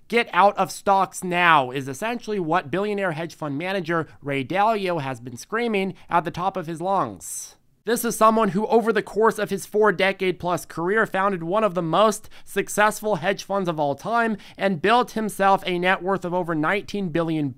Get out of stocks now is essentially what billionaire hedge fund manager Ray Dalio has been screaming at the top of his lungs. This is someone who over the course of his 4-decade-plus career founded one of the most successful hedge funds of all time and built himself a net worth of over $19 billion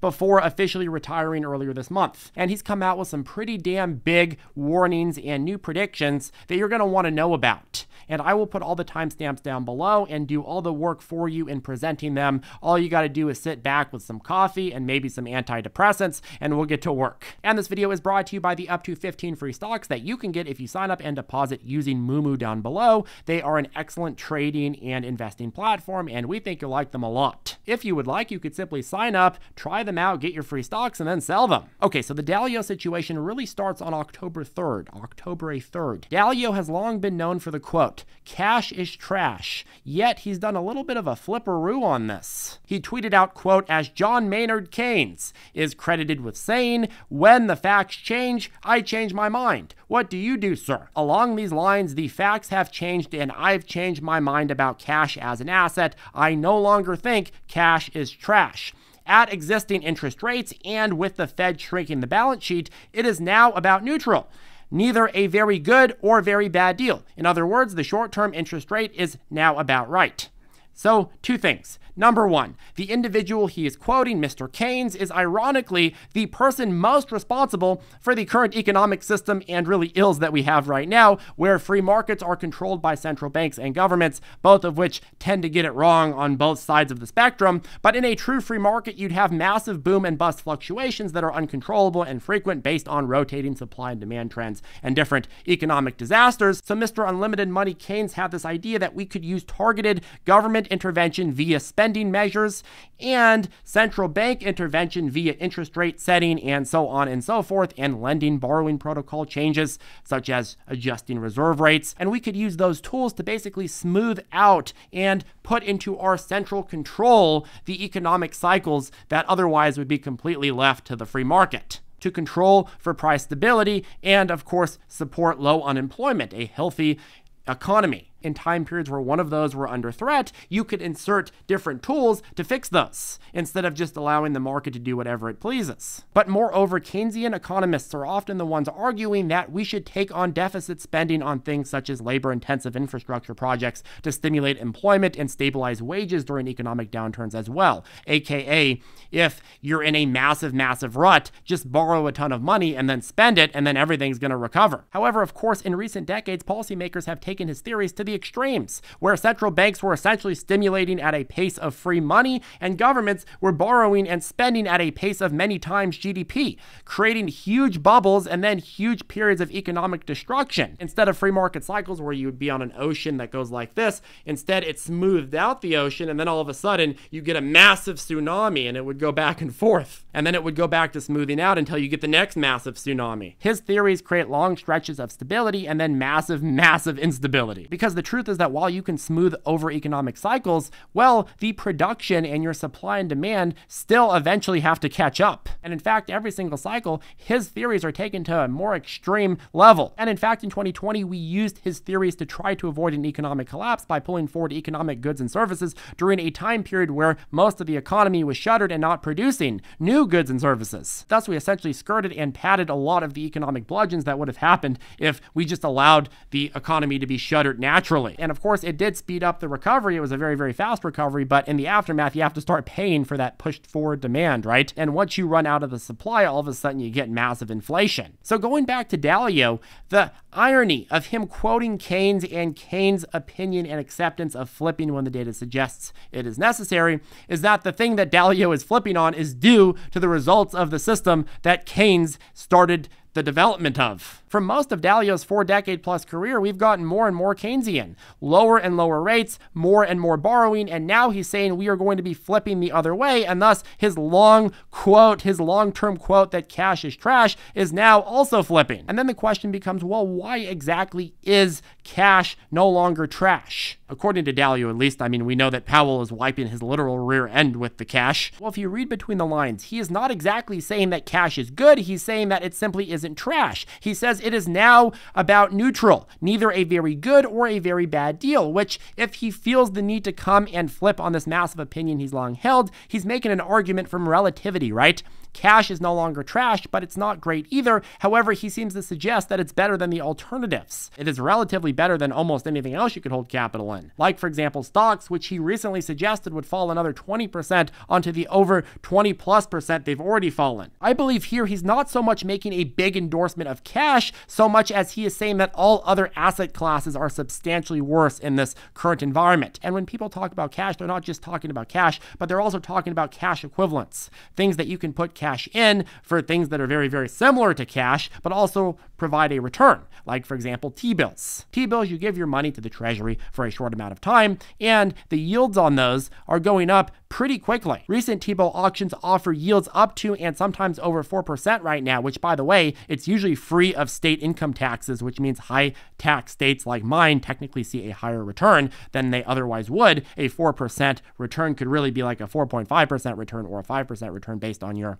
before officially retiring earlier this month. And he's come out with some pretty damn big warnings and new predictions that you're going to want to know about. And I will put all the timestamps down below and do all the work for you in presenting them. All you got to do is sit back with some coffee and maybe some antidepressants, and we'll get to work. And this video is brought to you by the up to 15 free stocks that you can get if you sign up and deposit using Moomoo down below. They are an excellent trading and investing platform, and we think you'll like them a lot. If you would like, you could simply sign up, try them out, get your free stocks, and then sell them. Okay, so the Dalio situation really starts on October 3rd. Dalio has long been known for the quote, "Cash is trash," yet he's done a little bit of a flipperoo on this. He tweeted out, quote, "As John Maynard Keynes is credited with saying, when the facts change, I change my mind. What do you do, sir? Along these lines, the facts have changed and I've changed my mind about cash as an asset. I no longer think cash is trash. At existing interest rates and with the Fed shrinking the balance sheet, it is now about neutral. Neither a very good or very bad deal. In other words, the short-term interest rate is now about right." So, two things. Number one, the individual he is quoting, Mr. Keynes, is ironically the person most responsible for the current economic system and really ills that we have right now, where free markets are controlled by central banks and governments, both of which tend to get it wrong on both sides of the spectrum. But in a true free market, you'd have massive boom and bust fluctuations that are uncontrollable and frequent based on rotating supply and demand trends and different economic disasters. So Mr. Unlimited Money Keynes had this idea that we could use targeted government intervention via spending measures and central bank intervention via interest rate setting and so on and so forth, and lending borrowing protocol changes such as adjusting reserve rates. And we could use those tools to basically smooth out and put into our central control the economic cycles that otherwise would be completely left to the free market, to control for price stability and, of course, support low unemployment, a healthy economy. In time periods where one of those were under threat, you could insert different tools to fix those, instead of just allowing the market to do whatever it pleases. But moreover, Keynesian economists are often the ones arguing that we should take on deficit spending on things such as labor-intensive infrastructure projects to stimulate employment and stabilize wages during economic downturns as well. AKA, if you're in a massive rut, just borrow a ton of money and then spend it, and then everything's going to recover. However, of course, in recent decades, policymakers have taken his theories to the extremes, where central banks were essentially stimulating at a pace of free money and governments were borrowing and spending at a pace of many times GDP, creating huge bubbles and then huge periods of economic destruction. Instead of free market cycles where you would be on an ocean that goes like this, instead it smoothed out the ocean, and then all of a sudden you get a massive tsunami and it would go back and forth, and then it would go back to smoothing out until you get the next massive tsunami. His theories create long stretches of stability and then massive instability, because the truth is that while you can smooth over economic cycles, well, the production and your supply and demand still eventually have to catch up. And in fact, every single cycle, his theories are taken to a more extreme level. And in fact, in 2020, we used his theories to try to avoid an economic collapse by pulling forward economic goods and services during a time period where most of the economy was shuttered and not producing new goods and services. Thus, we essentially skirted and padded a lot of the economic bludgeons that would have happened if we just allowed the economy to be shuttered naturally. And of course, it did speed up the recovery. It was a very fast recovery, but in the aftermath, you have to start paying for that pushed forward demand, right? And once you run out of the supply, all of a sudden you get massive inflation. So going back to Dalio, the irony of him quoting Keynes and Keynes' opinion and acceptance of flipping when the data suggests it is necessary is that the thing that Dalio is flipping on is due to the results of the system that Keynes started the development of. For most of Dalio's 4-decade-plus career, we've gotten more and more Keynesian. Lower and lower rates, more and more borrowing, and now he's saying we are going to be flipping the other way, and thus his long quote, his long-term quote that cash is trash is now also flipping. And then the question becomes, well, why exactly is cash no longer trash? According to Dalio, at least, I mean, we know that Powell is wiping his literal rear end with the cash. Well, if you read between the lines, he is not exactly saying that cash is good. He's saying that it simply isn't trash. He says it is now about neutral, neither a very good or a very bad deal, which if he feels the need to come and flip on this massive opinion he's long held, he's making an argument from relativity, right? Cash is no longer trash, but it's not great either. However, he seems to suggest that it's better than the alternatives. It is relatively better than almost anything else you could hold capital in. Like, for example, stocks, which he recently suggested would fall another 20% onto the over 20+% they've already fallen. I believe here he's not so much making a big endorsement of cash, so much as he is saying that all other asset classes are substantially worse in this current environment. And when people talk about cash, they're not just talking about cash, but they're also talking about cash equivalents, things that you can put cash in for things that are very, very similar to cash, but also provide a return. Like, for example, T-bills. T-bills, you give your money to the Treasury for a short amount of time, and the yields on those are going up pretty quickly. Recent T-bill auctions offer yields up to and sometimes over 4% right now, which, by the way, it's usually free of state income taxes, which means high tax states like mine technically see a higher return than they otherwise would. A 4% return could really be like a 4.5% return or a 5% return based on your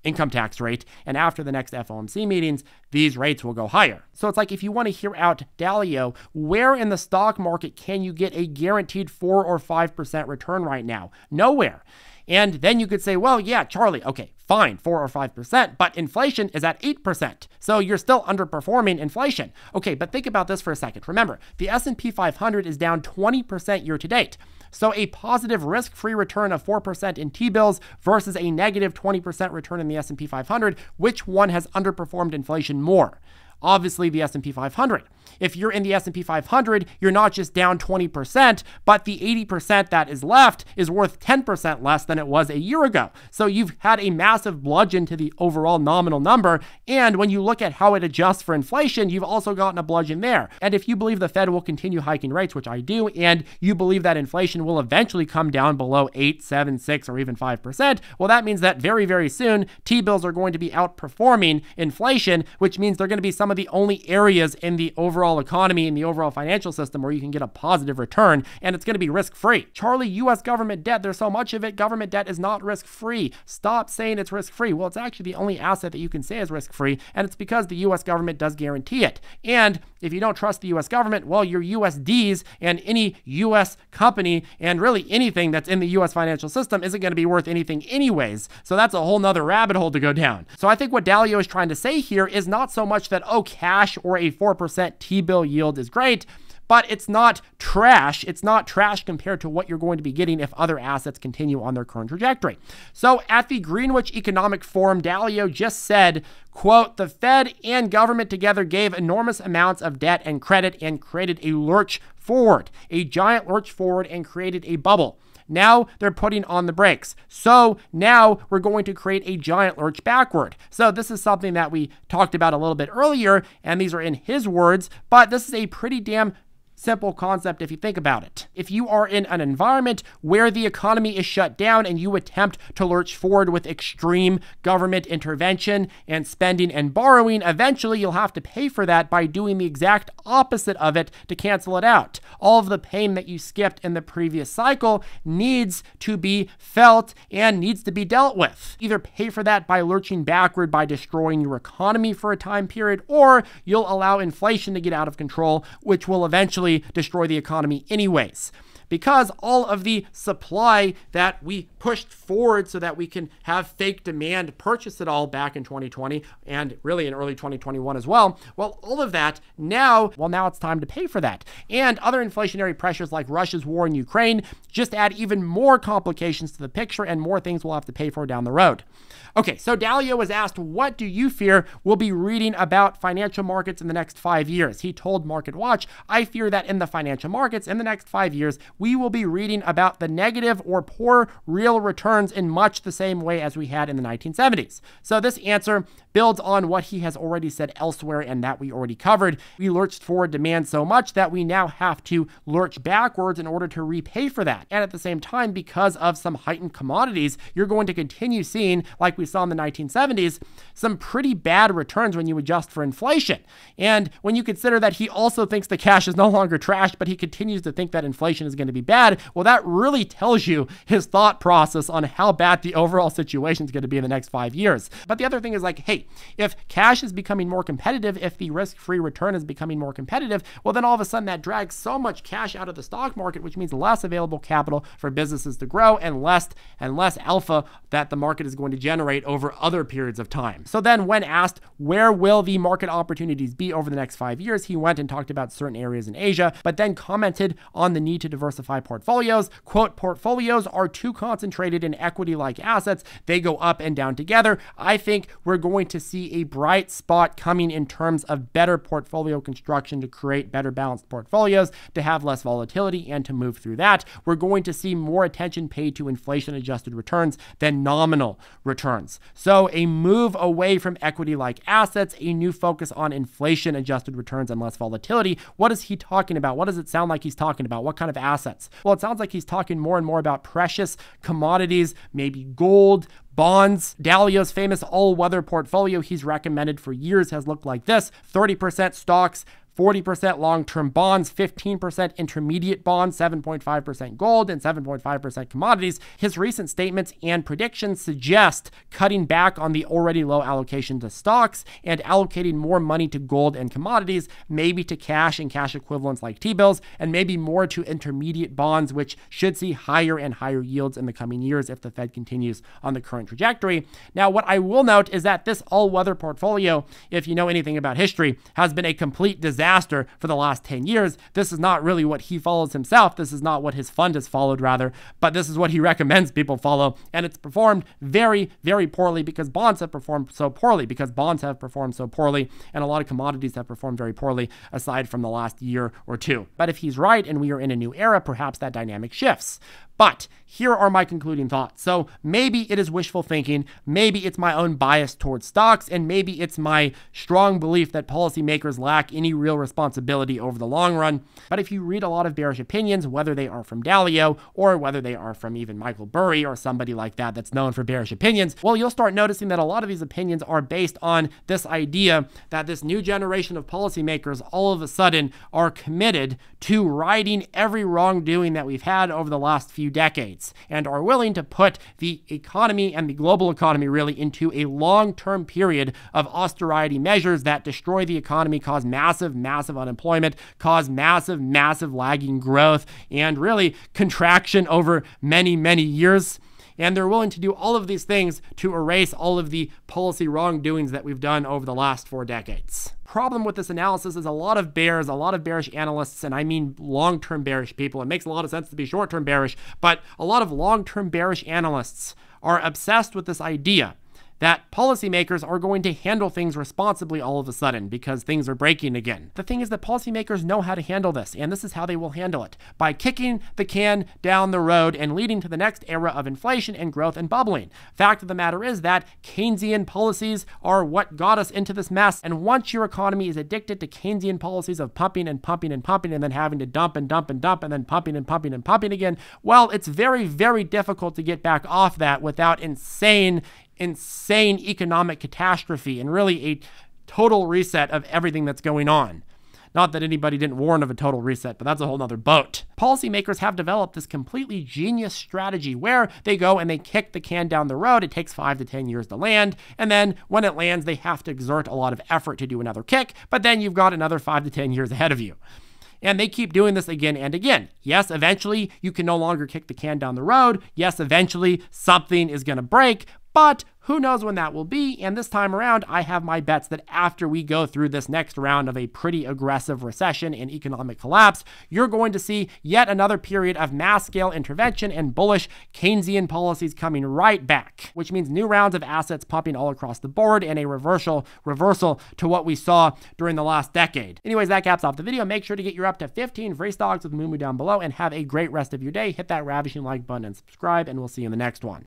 income tax rate, and after the next FOMC meetings, these rates will go higher. So it's like, if you want to hear out Dalio, where in the stock market can you get a guaranteed 4 or 5% return right now? Nowhere. And then you could say, well, yeah, Charlie, okay, fine, 4 or 5%, but inflation is at 8%. So you're still underperforming inflation. Okay, but think about this for a second. Remember, the S&P 500 is down 20% year to date. So a positive risk-free return of 4% in T-bills versus a negative 20% return in the S&P 500, which one has underperformed inflation more? Obviously, the S&P 500. If you're in the S&P 500, you're not just down 20%, but the 80% that is left is worth 10% less than it was a year ago. So you've had a massive bludgeon to the overall nominal number. And when you look at how it adjusts for inflation, you've also gotten a bludgeon there. And if you believe the Fed will continue hiking rates, which I do, and you believe that inflation will eventually come down below 8, 7, 6, or even 5%, well, that means that very, very soon, T-bills are going to be outperforming inflation, which means they're going to be some of the only areas in the overall economy and the overall financial system where you can get a positive return, and it's going to be risk-free. Charlie, U.S. government debt, there's so much of it. Government debt is not risk-free. Stop saying it's risk-free. Well, it's actually the only asset that you can say is risk-free, and it's because the U.S. government does guarantee it. And if you don't trust the U.S. government, well, your USDs and any U.S. company and really anything that's in the U.S. financial system isn't going to be worth anything anyways. So that's a whole nother rabbit hole to go down. So I think what Dalio is trying to say here is not so much that, oh, cash or a 4% T-bill yield is great, but it's not trash. It's not trash compared to what you're going to be getting if other assets continue on their current trajectory. So at the Greenwich Economic Forum, Dalio just said, quote, the Fed and government together gave enormous amounts of debt and credit and created a lurch forward, a giant lurch forward, and created a bubble. Now they're putting on the brakes. So now we're going to create a giant lurch backward. So this is something that we talked about a little bit earlier, and these are in his words, but this is a pretty damn simple concept if you think about it. If you are in an environment where the economy is shut down and you attempt to lurch forward with extreme government intervention and spending and borrowing, eventually you'll have to pay for that by doing the exact opposite of it to cancel it out. All of the pain that you skipped in the previous cycle needs to be felt and needs to be dealt with. Either pay for that by lurching backward by destroying your economy for a time period, or you'll allow inflation to get out of control, which will eventually destroy the economy anyways. Because all of the supply that we pushed forward so that we can have fake demand purchase it all back in 2020 and really in early 2021 as well, well, all of that now it's time to pay for that. And other inflationary pressures like Russia's war in Ukraine just add even more complications to the picture and more things we'll have to pay for down the road. Okay, so Dalio was asked, what do you fear we'll be reading about financial markets in the next 5 years? He told Market Watch, I fear that in the financial markets in the next 5 years, we will be reading about the negative or poor real returns in much the same way as we had in the 1970s. So this answer builds on what he has already said elsewhere and that we already covered. We lurched forward demand so much that we now have to lurch backwards in order to repay for that. And at the same time, because of some heightened commodities, you're going to continue seeing, like we saw in the 1970s, some pretty bad returns when you adjust for inflation. And when you consider that he also thinks the cash is no longer trashed, but he continues to think that inflation is going to be bad, well, that really tells you his thought process on how bad the overall situation is going to be in the next 5 years. But the other thing is like, hey, if cash is becoming more competitive, if the risk-free return is becoming more competitive, well, then all of a sudden that drags so much cash out of the stock market, which means less available capital for businesses to grow and less alpha that the market is going to generate over other periods of time. So then when asked, where will the market opportunities be over the next 5 years, he went and talked about certain areas in Asia, but then commented on the need to diversify portfolios. Quote, portfolios are too concentrated in equity-like assets. They go up and down together. I think we're going to see a bright spot coming in terms of better portfolio construction to create better balanced portfolios, to have less volatility and to move through that. We're going to see more attention paid to inflation-adjusted returns than nominal returns. So a move away from equity-like assets, a new focus on inflation-adjusted returns and less volatility. What is he talking about? What does it sound like he's talking about? What kind of assets? Well, it sounds like he's talking more and more about precious commodities, maybe gold, bonds. Dalio's famous all-weather portfolio he's recommended for years has looked like this: 30% stocks, 40% long-term bonds, 15% intermediate bonds, 7.5% gold, and 7.5% commodities. His recent statements and predictions suggest cutting back on the already low allocation to stocks and allocating more money to gold and commodities, maybe to cash and cash equivalents like T-bills, and maybe more to intermediate bonds, which should see higher and higher yields in the coming years if the Fed continues on the current trajectory. Now, what I will note is that this all-weather portfolio, if you know anything about history, has been a complete disaster for the last 10 years. This is not really what he follows himself. This is not what his fund has followed, rather, but this is what he recommends people follow. And it's performed very, very poorly because bonds have performed so poorly, and a lot of commodities have performed very poorly aside from the last year or two. But if he's right and we are in a new era, perhaps that dynamic shifts. But here are my concluding thoughts. So maybe it is wishful thinking, maybe it's my own bias towards stocks, and maybe it's my strong belief that policymakers lack any real responsibility over the long run. But if you read a lot of bearish opinions, whether they are from Dalio or whether they are from even Michael Burry or somebody like that that's known for bearish opinions, well, you'll start noticing that a lot of these opinions are based on this idea that this new generation of policymakers all of a sudden are committed to righting every wrongdoing that we've had over the last few decades and are willing to put the economy and the global economy really into a long-term period of austerity measures that destroy the economy, cause massive unemployment, cause massive lagging growth, and really contraction over many years. And they're willing to do all of these things to erase all of the policy wrongdoings that we've done over the last 4 decades. Problem with this analysis is a lot of bearish analysts, and I mean long-term bearish people. It makes a lot of sense to be short-term bearish, but a lot of long-term bearish analysts are obsessed with this idea that policymakers are going to handle things responsibly all of a sudden because things are breaking again. The thing is that policymakers know how to handle this, and this is how they will handle it: by kicking the can down the road and leading to the next era of inflation and growth and bubbling. Fact of the matter is that Keynesian policies are what got us into this mess, and once your economy is addicted to Keynesian policies of pumping and then having to dump and then pumping again, well, it's very difficult to get back off that without insane economic catastrophe and really a total reset of everything that's going on. Not that anybody didn't warn of a total reset, but that's a whole nother boat. Policymakers have developed this completely genius strategy where they go and they kick the can down the road. It takes 5 to 10 years to land, and then when it lands, they have to exert a lot of effort to do another kick, but then you've got another 5 to 10 years ahead of you. And they keep doing this again and again. Yes, eventually you can no longer kick the can down the road. Yes, eventually something is going to break, But who knows when that will be, and this time around, I have my bets that after we go through this next round of a pretty aggressive recession and economic collapse, you're going to see yet another period of mass-scale intervention and bullish Keynesian policies coming right back, which means new rounds of assets popping all across the board and a reversal to what we saw during the last decade. Anyways, that caps off the video. Make sure to get your up to 15 free stocks with Moomoo down below, and have a great rest of your day. Hit that ravishing like button and subscribe, and we'll see you in the next one.